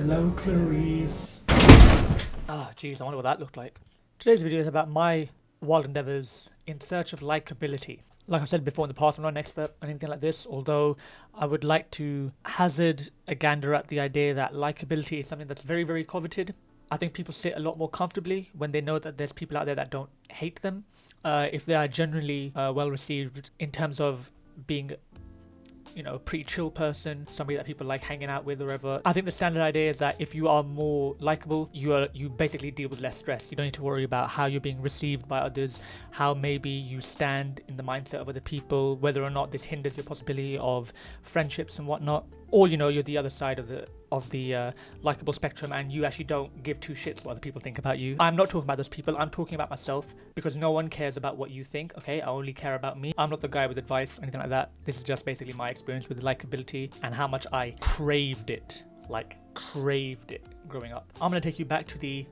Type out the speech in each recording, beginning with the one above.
Hello, Clarice. Ah, jeez, I wonder what that looked like. Today's video is about my wild endeavors in search of likability. Like I said before in the past, I'm not an expert on anything like this, although I would like to hazard a gander at the idea that likability is something that's very, very coveted. I think people sit a lot more comfortably when they know that there's people out there that don't hate them. If they are generally well received in terms of being a pretty chill person, somebody that people like hanging out with or whatever. I think the standard idea is that if you are more likable, you basically deal with less stress. You don't need to worry about how you're being received by others, how maybe you stand in the mindset of other people, whether or not this hinders your possibility of friendships and whatnot. Or you're the other side of the likable spectrum, and you actually don't give two shits what other people think about you. I'm not talking about those people. I'm talking about myself, because no one cares about what you think. Okay, I only care about me. I'm not the guy with advice or anything like that. This is just basically my experience with likability and how much I craved it growing up. I'm gonna take you back to the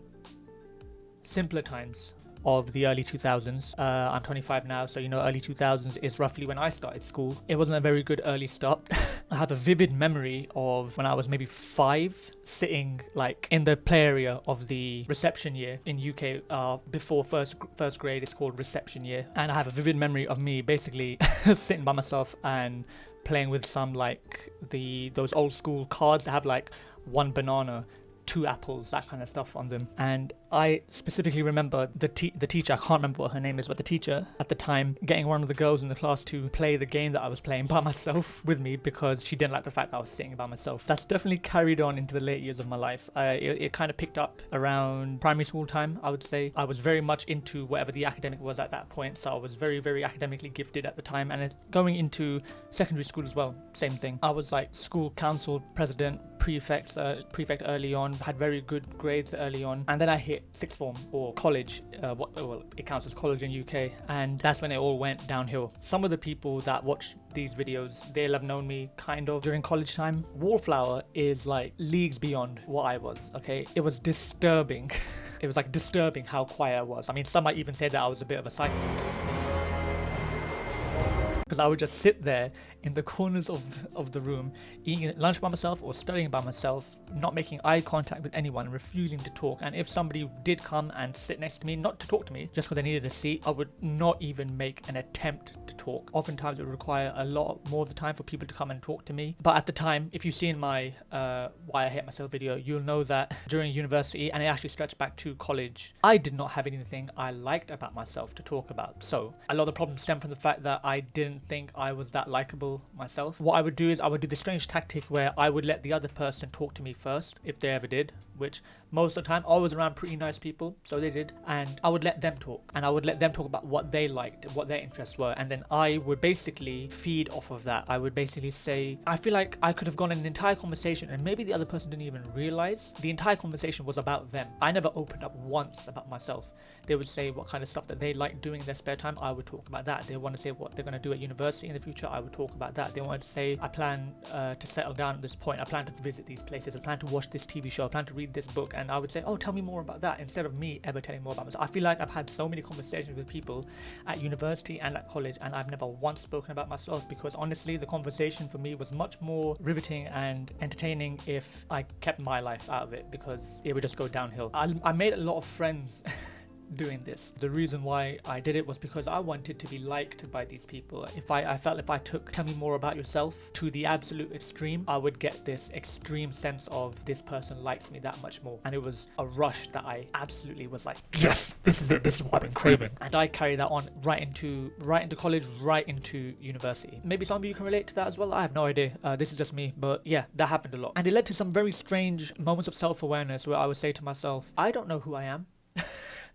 simpler times of the early 2000s. I'm 25 now, so early 2000s is roughly when I started school. It wasn't a very good early start. I have a vivid memory of when I was maybe 5, sitting like in the play area of the reception year in UK. Before first grade, it's called reception year, and I have a vivid memory of me basically sitting by myself and playing with some those old school cards that have like 1 banana, 2 apples, that kind of stuff on them. And I specifically remember the teacher, I can't remember what her name is, but the teacher at the time getting one of the girls in the class to play the game that I was playing by myself with me, because she didn't like the fact that I was sitting by myself. That's definitely carried on into the late years of my life. It kind of picked up around primary school time, I would say. I was very much into whatever the academic was at that point, so I was very, very academically gifted at the time. And going into secondary school as well, same thing. I was like school council president, prefect early on, had very good grades early on, and then I hit sixth form or college. It counts as college in UK, and that's when it all went downhill. Some of the people that watch these videos, they'll have known me kind of during college time. Wallflower is like leagues beyond what I was. Okay, it was disturbing. It was like disturbing how quiet I was. I mean, some might even say that I was a bit of a psycho, because I would just sit there in the corners of the room, eating lunch by myself or studying by myself, not making eye contact with anyone, refusing to talk. And if somebody did come and sit next to me, not to talk to me, just because they needed a seat, I would not even make an attempt to talk. Oftentimes it would require a lot more of the time for people to come and talk to me. But at the time, if you see in my Why I Hate Myself video, you'll know that during university, and it actually stretched back to college, I did not have anything I liked about myself to talk about. So a lot of the problems stem from the fact that I didn't think I was that likable myself. What I would do is I would do the strange tactic where I would let the other person talk to me first, if they ever did, which most of the time I was around pretty nice people, so they did, and I would let them talk, and I would let them talk about what they liked, what their interests were, and then I would basically feed off of that. I would basically say, I feel like I could have gone an entire conversation and maybe the other person didn't even realize the entire conversation was about them. I never opened up once about myself. They would say what kind of stuff that they like doing in their spare time, I would talk about that. They want to say what they're going to do at university in the future, I would talk about that. They wanted to say, I plan to settle down at this point, I plan to visit these places, I plan to watch this TV show, I plan to read this book, and I would say, oh, tell me more about that, instead of me ever telling more about myself. I feel like I've had so many conversations with people at university and at college, and I've never once spoken about myself, because honestly the conversation for me was much more riveting and entertaining if I kept my life out of it, because it would just go downhill. I made a lot of friends doing this. The reason why I did it was because I wanted to be liked by these people. I felt if I took tell me more about yourself to the absolute extreme, I would get this extreme sense of this person likes me that much more. And it was a rush that I absolutely was like, yes, this is it, this is what I've been craving. And I carried that on right into college, right into university. Maybe some of you can relate to that as well. I have no idea. This is just me, but yeah, that happened a lot. And it led to some very strange moments of self-awareness where I would say to myself, I don't know who I am.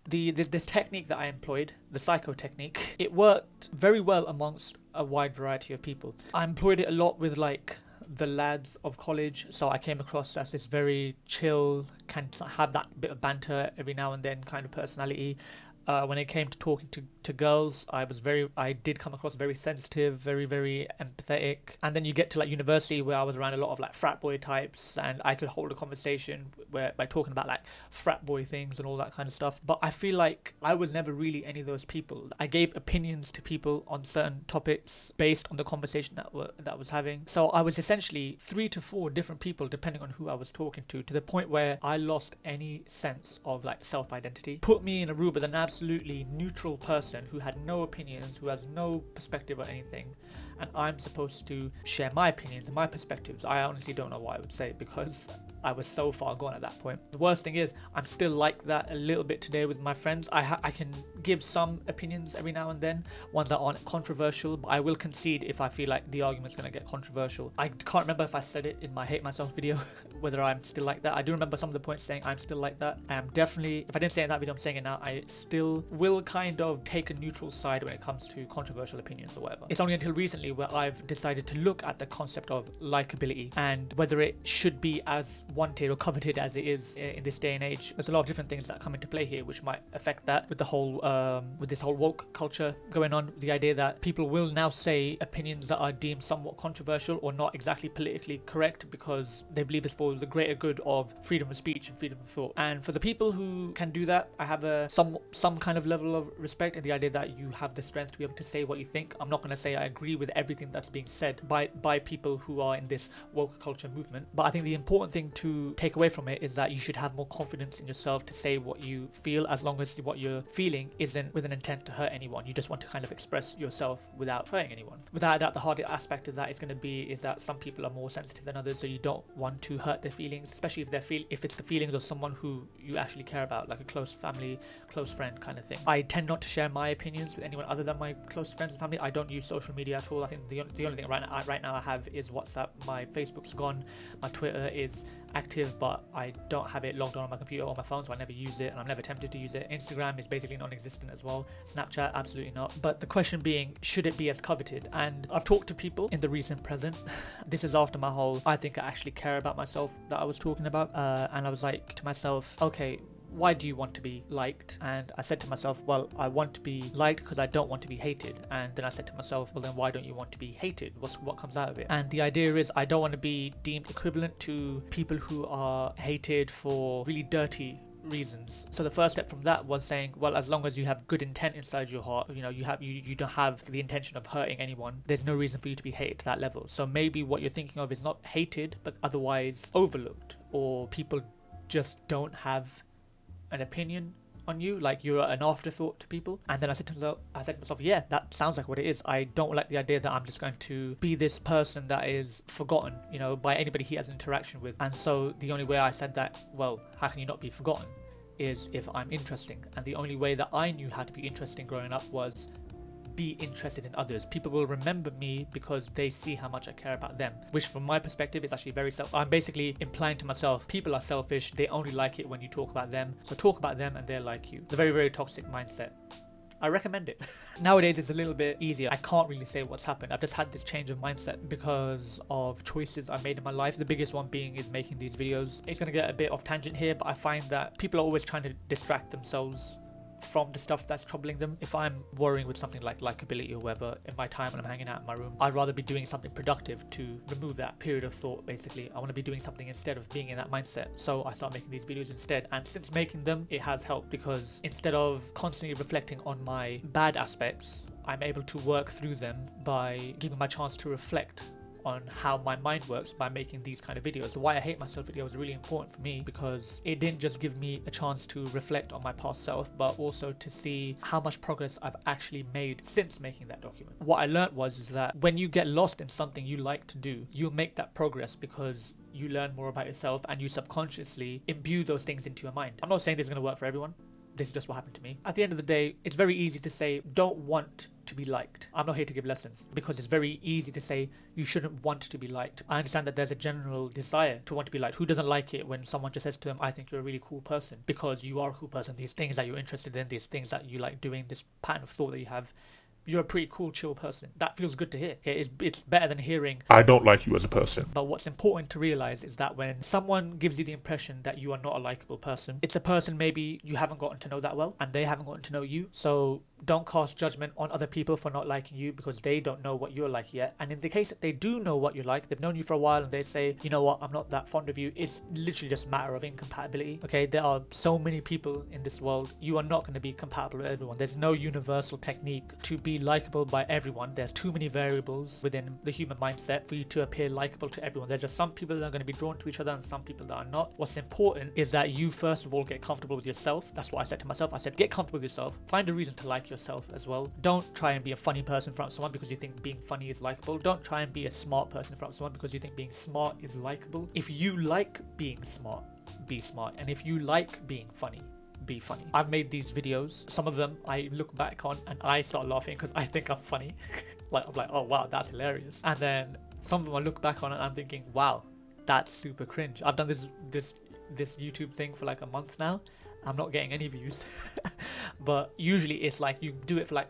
This technique that I employed, the psycho technique, it worked very well amongst a wide variety of people. I employed it a lot with like the lads of college, so I came across as this very chill, can have that bit of banter every now and then kind of personality. When it came to talking to girls, I did come across very sensitive, very, very empathetic. And then you get to like university where I was around a lot of like frat boy types, and I could hold a conversation where by talking about like frat boy things and all that kind of stuff. But I feel like I was never really any of those people. I gave opinions to people on certain topics based on the conversation that I was having. So I was essentially 3 to 4 different people depending on who I was talking to the point where I lost any sense of like self-identity. Put me in a room with an absolutely neutral person who had no opinions, who has no perspective or anything, and I'm supposed to share my opinions and my perspectives. I honestly don't know what I would say because I was so far gone at that point. The worst thing is I'm still like that a little bit today with my friends. I can give some opinions every now and then, ones that aren't controversial, but I will concede if I feel like the argument's going to get controversial. I can't remember if I said it in my Hate Myself video, whether I'm still like that. I do remember some of the points saying I'm still like that. I am definitely, if I didn't say it in that video, I'm saying it now, I still will kind of take a neutral side when it comes to controversial opinions or whatever. It's only until recently where I've decided to look at the concept of likability and whether it should be as wanted or coveted as it is in this day and age. There's a lot of different things that come into play here which might affect that with the whole with this whole woke culture going on. The idea that people will now say opinions that are deemed somewhat controversial or not exactly politically correct because they believe it's for the greater good of freedom of speech and freedom of thought. And for the people who can do that, I have some kind of level of respect in the idea that you have the strength to be able to say what you think. I'm not going to say I agree with everything that's being said by people who are in this woke culture movement, but I think the important thing to take away from it is that you should have more confidence in yourself to say what you feel, as long as what you're feeling isn't with an intent to hurt anyone. You just want to kind of express yourself without hurting anyone. Without a doubt, the hard aspect of that is going to be is that some people are more sensitive than others, so you don't want to hurt their feelings, especially if it's the feelings of someone who you actually care about, like a close family, close friend kind of thing. I tend not to share my opinions with anyone other than my close friends and family. I don't use social media at all. I think the only thing right now I have is WhatsApp. My Facebook's gone. My Twitter is active, but I don't have it logged on my computer or my phone, so I never use it, and I'm never tempted to use it. Instagram is basically non-existent as well. Snapchat, absolutely not. But the question being, should it be as coveted? And I've talked to people in the recent present. This is after my whole I think I actually care about myself that I was talking about, and I was like to myself, okay, why do you want to be liked? And I said to myself, well, I want to be liked because I don't want to be hated. And then I said to myself, well, then why don't you want to be hated? What comes out of it? And the idea is I don't want to be deemed equivalent to people who are hated for really dirty reasons. So the first step from that was saying, well, as long as you have good intent inside your heart, you know, you don't have the intention of hurting anyone, there's no reason for you to be hated to that level. So maybe what you're thinking of is not hated, but otherwise overlooked, or people just don't have an opinion on you, like you're an afterthought to people. And then I said to myself, yeah, that sounds like what it is. I don't like the idea that I'm just going to be this person that is forgotten, you know, by anybody he has an interaction with. And so the only way I said that, well, how can you not be forgotten, is if I'm interesting. And the only way that I knew how to be interesting growing up was be interested in others. People will remember me because they see how much I care about them, which from my perspective is actually very I'm basically implying to myself, people are selfish, they only like it when you talk about them, so talk about them and they'll like you. It's a very, very toxic mindset. I recommend it. Nowadays it's a little bit easier. I can't really say what's happened. I've just had this change of mindset because of choices I made in my life. The biggest one being is making these videos. It's going to get a bit off tangent here, but I find that people are always trying to distract themselves from the stuff that's troubling them. If I'm worrying with something like likability or whatever in my time when I'm hanging out in my room, I'd rather be doing something productive to remove that period of thought. Basically, I want to be doing something instead of being in that mindset, so I start making these videos instead. And since making them, it has helped, because instead of constantly reflecting on my bad aspects, I'm able to work through them by giving my chance to reflect on how my mind works by making these kind of videos. The Why I Hate Myself video was really important for me because it didn't just give me a chance to reflect on my past self, but also to see how much progress I've actually made since making that document. What I learned was that when you get lost in something you like to do, you'll make that progress because you learn more about yourself and you subconsciously imbue those things into your mind. I'm not saying this is going to work for everyone. This is just what happened to me. At the end of the day, it's very easy to say, don't want to be liked. I'm not here to give lessons, because it's very easy to say you shouldn't want to be liked. I understand that there's a general desire to want to be liked. Who doesn't like it when someone just says to them, I think you're a really cool person, because you are a cool person. These things that you're interested in, these things that you like doing, this pattern of thought that you have, you're a pretty cool, chill person. That feels good to hear. Okay, it's better than hearing, I don't like you as a person. but what's important to realize is that when someone gives you the impression that you are not a likable person, it's a person maybe you haven't gotten to know that well, and they haven't gotten to know you. So don't cast judgment on other people for not liking you because they don't know what you're like yet. And in the case that they do know what you're like, they've known you for a while and they say, you know what, I'm not that fond of you, it's literally just a matter of incompatibility. Okay, there are so many people in this world. You are not going to be compatible with everyone. There's no universal technique to be likable by everyone. There's too many variables within the human mindset for you to appear likable to everyone. There's just some people that are going to be drawn to each other and some people that are not. What's important is that you first of all get comfortable with yourself. That's what I said to myself. I said, get comfortable with yourself. Find a reason to like yourself as well. Don't try and be a funny person in front of someone because you think being funny is likable. Don't try and be a smart person in front of someone because you think being smart is likable. If you like being smart, be smart. And if you like being funny, be funny. I've made these videos. Some of them I look back on and I start laughing because I think I'm funny. I'm like, oh wow, that's hilarious. And then some of them I look back on and I'm thinking, wow, that's super cringe. I've done this YouTube thing for like a month now. I'm not getting any views. But usually it's like you do it for like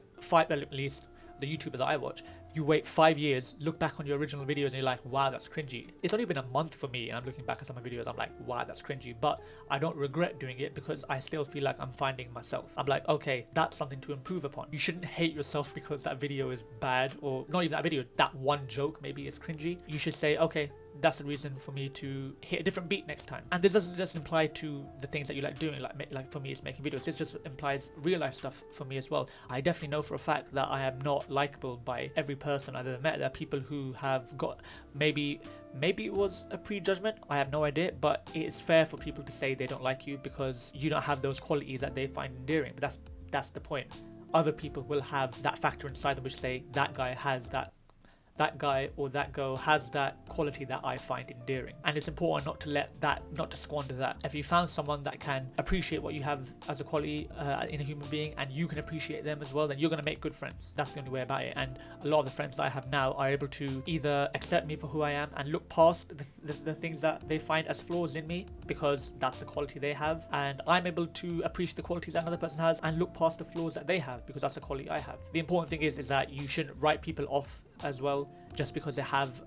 at least the YouTubers that I watch, you wait 5 years, look back on your original videos and you're like, wow, that's cringy. It's only been a month for me and I'm looking back at some of my videos, I'm like, wow, that's cringy. But I don't regret doing it because I still feel like I'm finding myself. I'm like, okay, that's something to improve upon. You shouldn't hate yourself because that video is bad, or not even that video, that one joke maybe is cringy. You should say, okay, that's a reason for me to hit a different beat next time. And this doesn't just imply to the things that you like doing, like for me it's making videos. This just implies real life stuff for me as well. I definitely know for a fact that I am not likable by every person I've ever met. There are people who have got, maybe it was a prejudgment, I have no idea, but it is fair for people to say they don't like you because you don't have those qualities that they find endearing. But that's the point. Other people will have that factor inside them which say that guy or that girl has that quality that I find endearing. And it's important not to squander that. If you found someone that can appreciate what you have as a quality in a human being and you can appreciate them as well, then you're going to make good friends. That's the only way about it. And a lot of the friends that I have now are able to either accept me for who I am and look past the things that they find as flaws in me because that's the quality they have, and I'm able to appreciate the qualities that another person has and look past the flaws that they have because that's the quality I have. The important thing is that you shouldn't write people off as well just because they have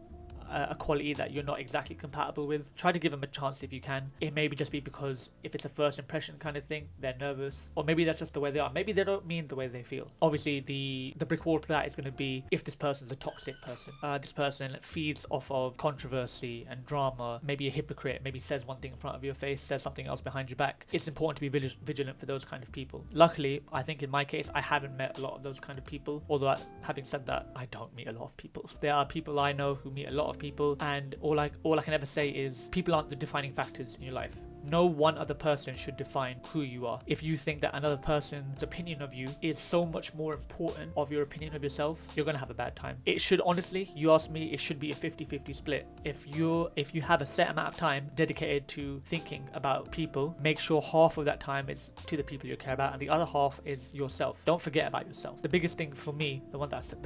a quality that you're not exactly compatible with. Try to give them a chance if you can. It may just be because if it's a first impression kind of thing, they're nervous, or maybe that's just the way they are. Maybe they don't mean the way they feel. Obviously the brick wall to that is going to be if this person's a toxic person, this person feeds off of controversy and drama, maybe a hypocrite, maybe says one thing in front of your face, says something else behind your back. It's important to be vigilant for those kind of people. Luckily, I think in my case I haven't met a lot of those kind of people, although having said that, I don't meet a lot of people. There are people I know who meet a lot of people, and all I can ever say is people aren't the defining factors in your life. No one other person should define who you are. If you think that another person's opinion of you is so much more important of your opinion of yourself, you're gonna have a bad time. It should, honestly, you ask me, it should be a 50-50 split. If you have a set amount of time dedicated to thinking about people, make sure half of that time is to the people you care about and the other half is yourself. Don't forget about yourself. The biggest thing for me, the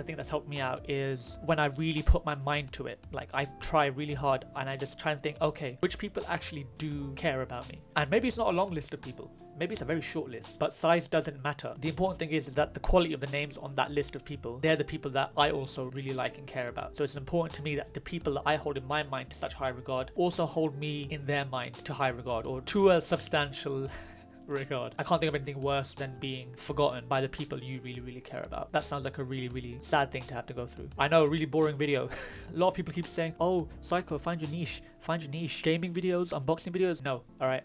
thing that's helped me out is when I really put my mind to it. Like I try really hard and I just try and think, okay, which people actually do care about me? And maybe it's not a long list of people, maybe it's a very short list, but size doesn't matter. The important thing is that the quality of the names on that list of people, they're the people that I also really like and care about. So it's important to me that the people that I hold in my mind to such high regard also hold me in their mind to high regard, or to a substantial regard. I can't think of anything worse than being forgotten by the people you really, really care about. That sounds like a really, really sad thing to have to go through. I know, a really boring video. A lot of people keep saying, oh, Psycho, find your niche. Gaming videos, unboxing videos. No, alright.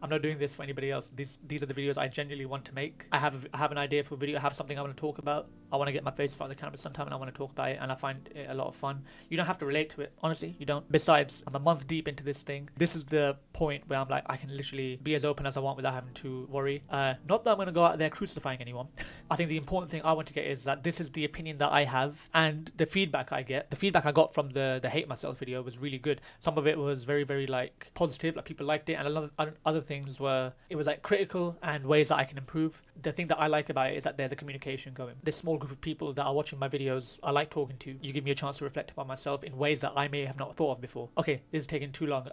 I'm not doing this for anybody else. These are the videos I genuinely want to make. I have an idea for a video. I have something I want to talk about. I want to get my face in front of the camera sometime and I want to talk about it, and I find it a lot of fun. You don't have to relate to it. Honestly, you don't. Besides, I'm a month deep into this thing. This is the point where I'm like, I can literally be as open as I want without having to worry. Not that I'm going to go out there crucifying anyone. I think the important thing I want to get is that this is the opinion that I have, and the feedback I get. The feedback I got from the Hate Myself video was really good. Some of it was very, very like positive, like people liked it, and a lot of other things were, it was like critical and ways that I can improve. The thing that I like about it is that there's a communication going. This small group of people that are watching my videos, I like talking to. You give me a chance to reflect upon myself in ways that I may have not thought of before. Okay, this is taking too long.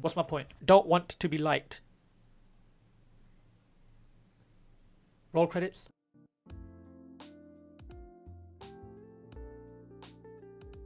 What's my point? Don't want to be liked. Roll credits.